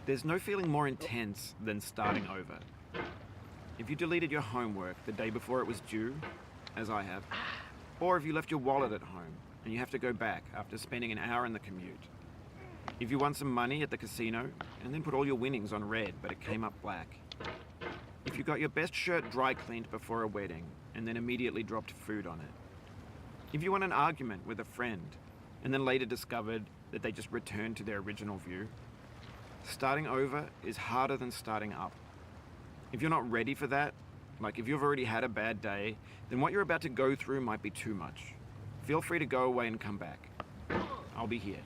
There's no feeling more intense than starting over. If you deleted your homework the day before it was due, as I have, or if you left your wallet at home and you have to go back after spending an hour in the commute. If you won some money at the casino and then put all your winnings on red but it came up black. If you got your best shirt dry cleaned before a wedding and then immediately dropped food on it. If you won an argument with a friend and then later discovered that they just returned to their original view. Starting over is harder than starting up. If you're not ready for that, like if you've already had a bad day, then what you're about to go through might be too much. Feel free to go away and come back. I'll be here.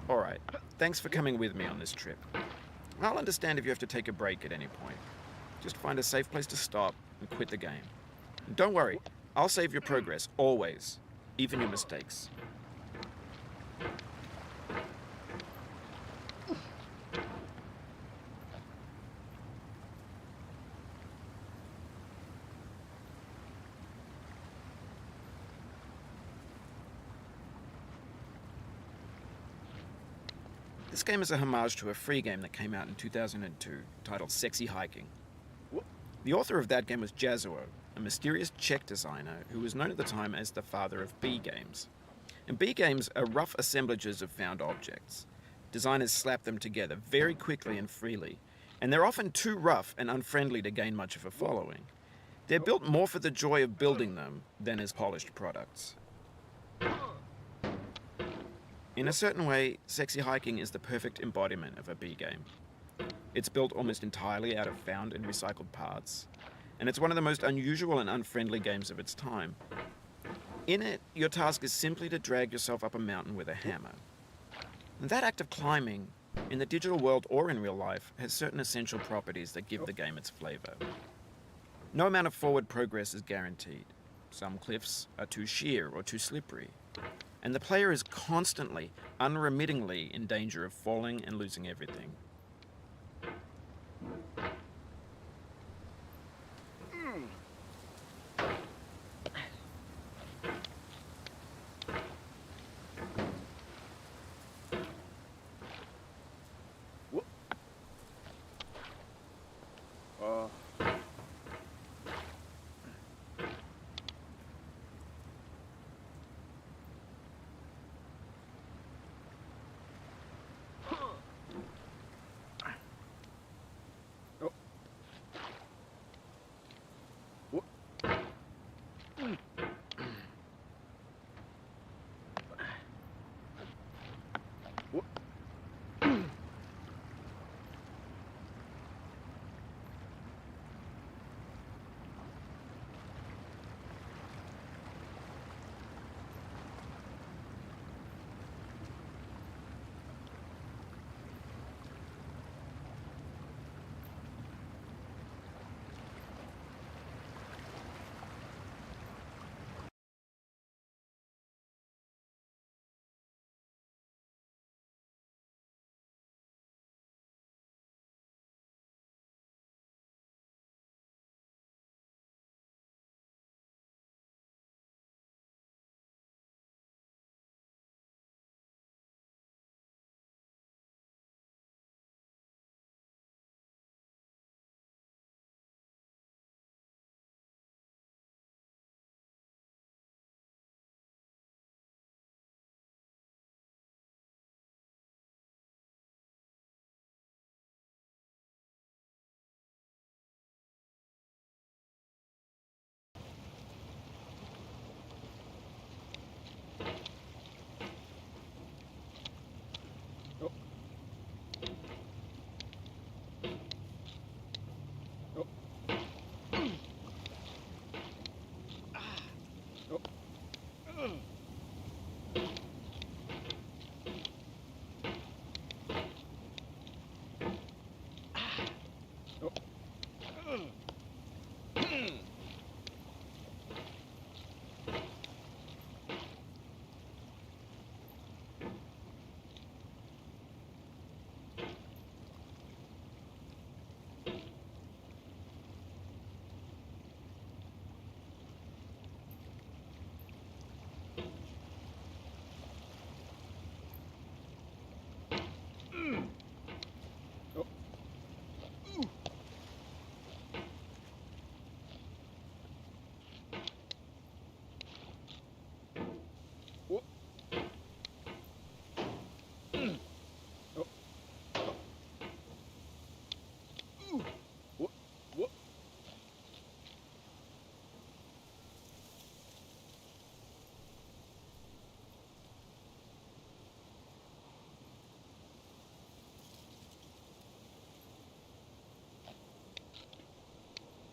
Alright, thanks for coming with me on this trip. I'll understand if you have to take a break at any point. Just find a safe place to stop and quit the game. And don't worry, I'll save your progress, always. Even your mistakes. This game is a homage to a free game that came out in 2002, titled Sexy Hiking. The author of that game was Jazzuo, a mysterious Czech designer who was known at the time as the father of B games. And B games are rough assemblages of found objects. Designers slap them together very quickly and freely, and they're often too rough and unfriendly to gain much of a following. They're built more for the joy of building them than as polished products. In a certain way, Sexy Hiking is the perfect embodiment of a B game. It's built almost entirely out of found and recycled parts, and it's one of the most unusual and unfriendly games of its time. In it, your task is simply to drag yourself up a mountain with a hammer. And that act of climbing, in the digital world or in real life, has certain essential properties that give the game its flavor. No amount of forward progress is guaranteed. Some cliffs are too sheer or too slippery. And the player is constantly, unremittingly in danger of falling and losing everything.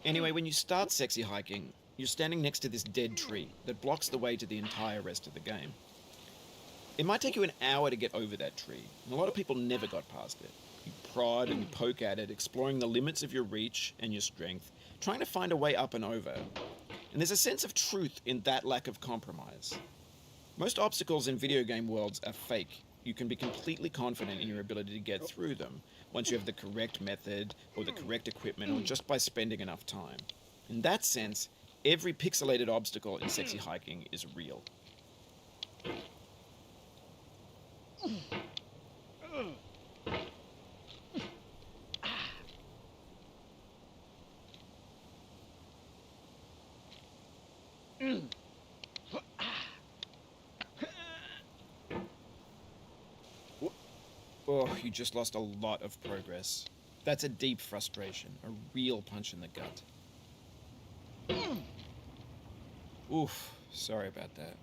Anyway, when you start sexy hiking, you're standing next to this dead tree that blocks the way to the entire rest of the game. It might take you an hour to get over that tree, and a lot of people never got past it. You prod and you poke at it, exploring the limits of your reach and your strength, trying to find a way up and over. And there's a sense of truth in that lack of compromise. Most obstacles in video game worlds are fake. You can be completely confident in your ability to get through them once you have the correct method or the correct equipment or just by spending enough time. In that sense, every pixelated obstacle in sexy hiking is real. Oh, you just lost a lot of progress. That's a deep frustration, a real punch in the gut. Oof, sorry about that.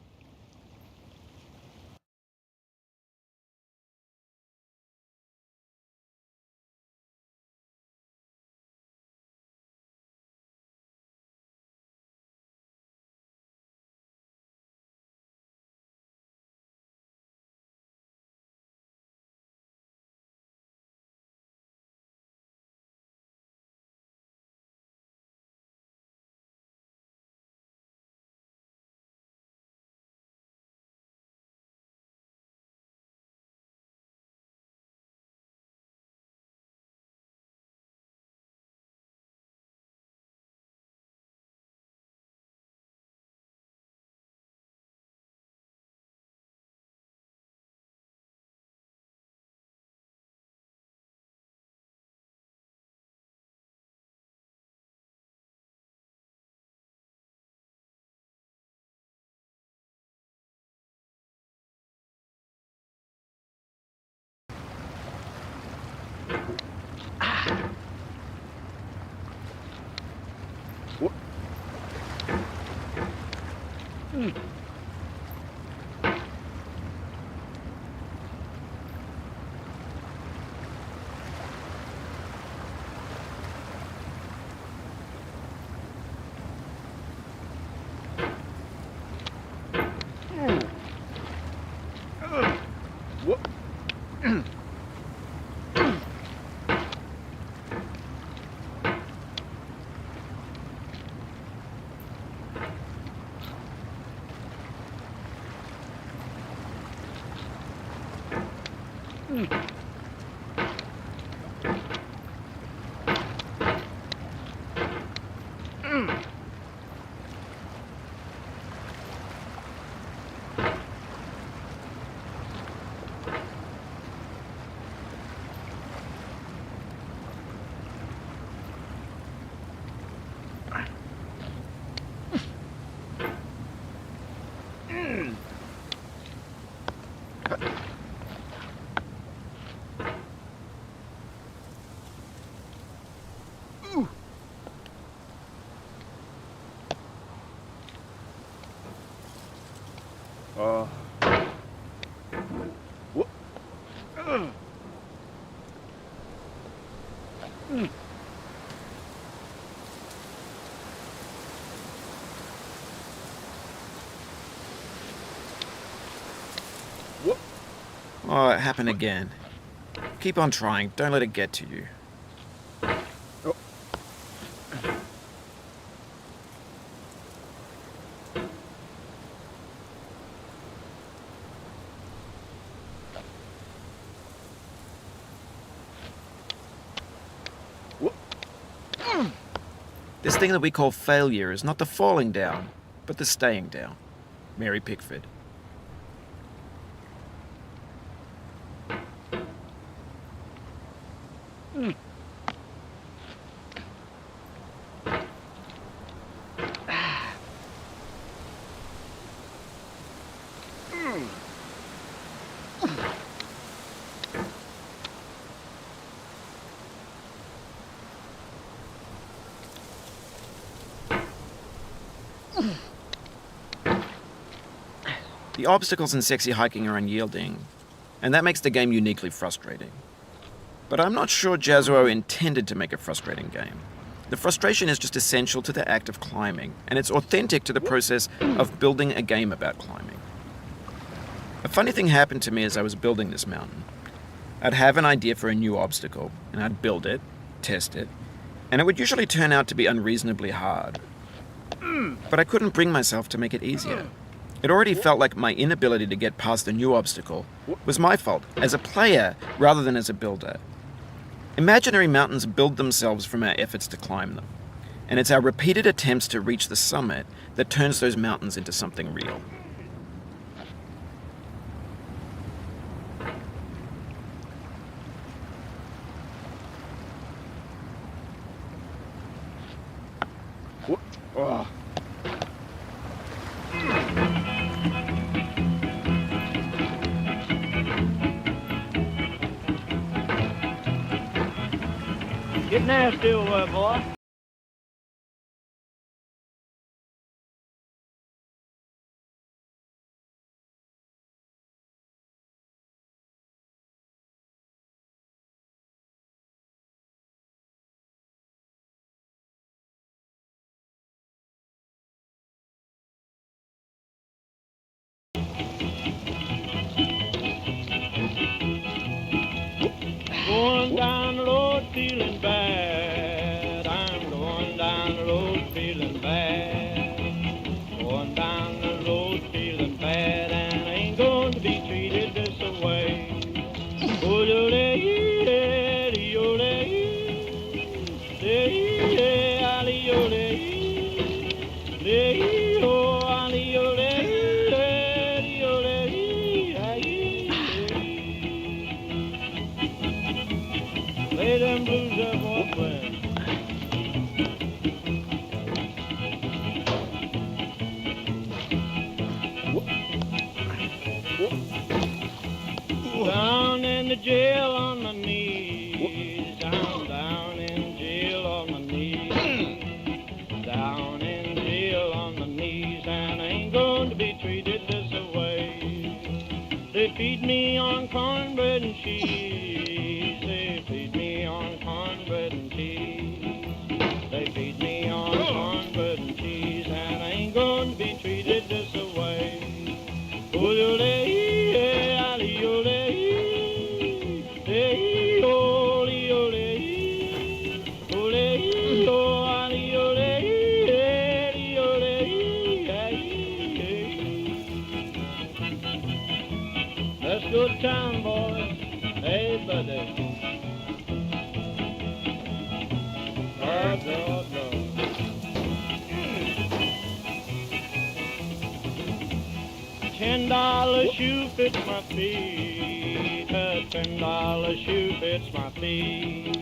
Oh, it happened again. Keep on trying. Don't let it get to you. This thing that we call failure is not the falling down, but the staying down. Mary Pickford. The obstacles in sexy hiking are unyielding, and that makes the game uniquely frustrating. But I'm not sure Jazzuo intended to make a frustrating game. The frustration is just essential to the act of climbing, and it's authentic to the process of building a game about climbing. A funny thing happened to me as I was building this mountain. I'd have an idea for a new obstacle, and I'd build it, test it, and it would usually turn out to be unreasonably hard. But I couldn't bring myself to make it easier. It already felt like my inability to get past the new obstacle was my fault, as a player rather than as a builder. Imaginary mountains build themselves from our efforts to climb them, and it's our repeated attempts to reach the summit that turns those mountains into something real. Oh. Get nasty over there, boy. Going down the road feeling bad. I'm going down the road feeling bad. Going down the road feeling bad, and I ain't going to be treated this way. Oh, lay them blues up, old friend. Down in the jail on my knees. I'm down in jail on my knees. Down in jail on my knees, and I ain't going to be treated this way. They feed me on cornbread and cheese. They feed me on cornbread and cheese. They feed me on cornbread and cheese, and I ain't going to be treated this way. That's good time, boys. Hey, buddy. God. $10 shoe fits my feet. A $10 shoe fits my feet.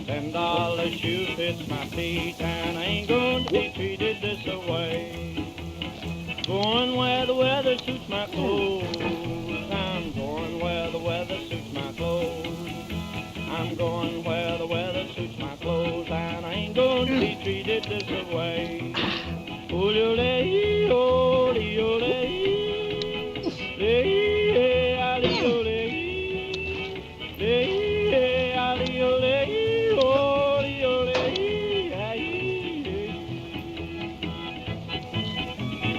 $10 shoe fits my feet, and I ain't going to be treated this way. Going where the weather suits my clothes. I'm going where the weather suits my clothes. I'm going where the weather suits my clothes, and I ain't going to be treated this way.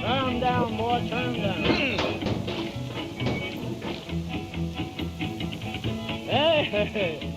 Turn down, boy, turn down. Hey.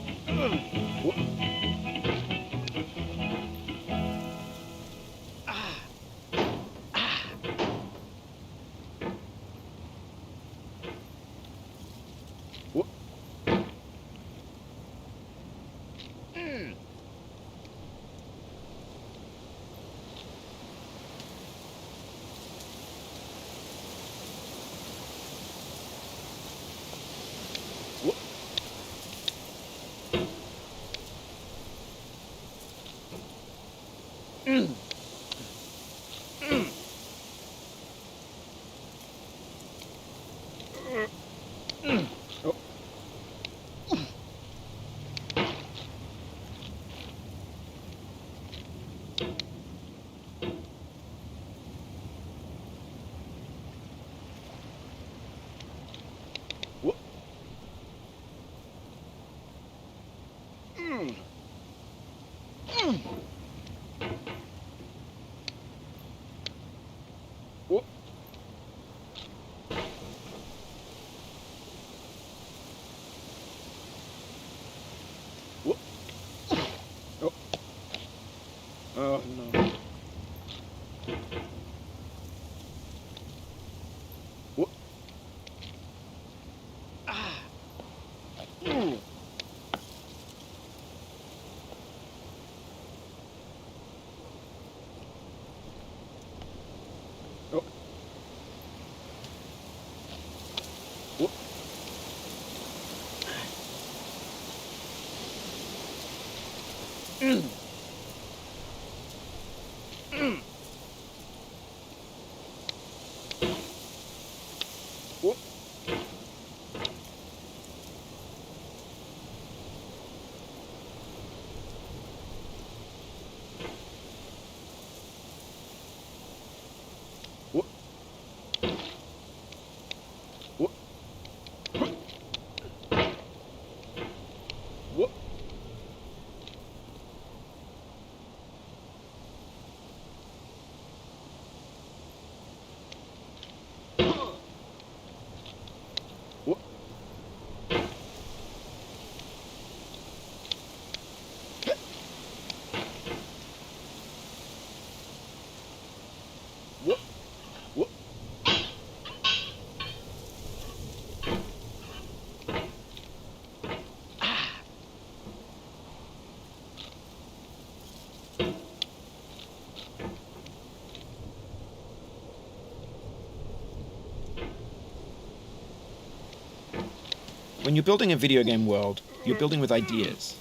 When you're building a video game world, you're building with ideas.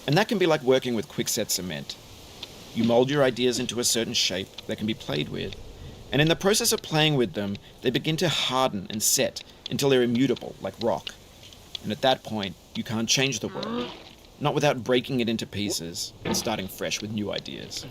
And that can be like working with quickset cement. You mold your ideas into a certain shape that can be played with, and in the process of playing with them, they begin to harden and set until they're immutable, like rock. And at that point, you can't change the world, not without breaking it into pieces and starting fresh with new ideas.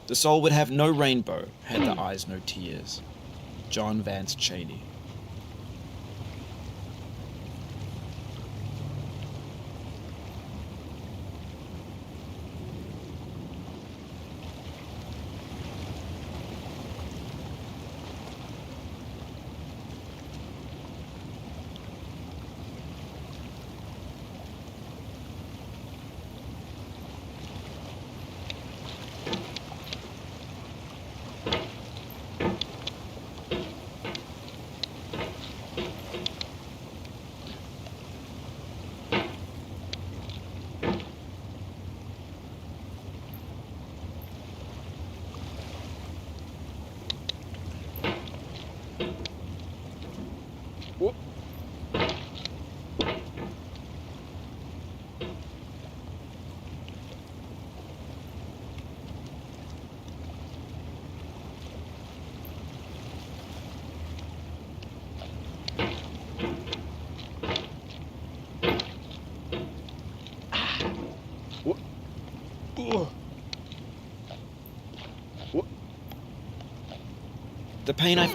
The soul would have no rainbow, had the eyes no tears. John Vance Cheney. The pain I've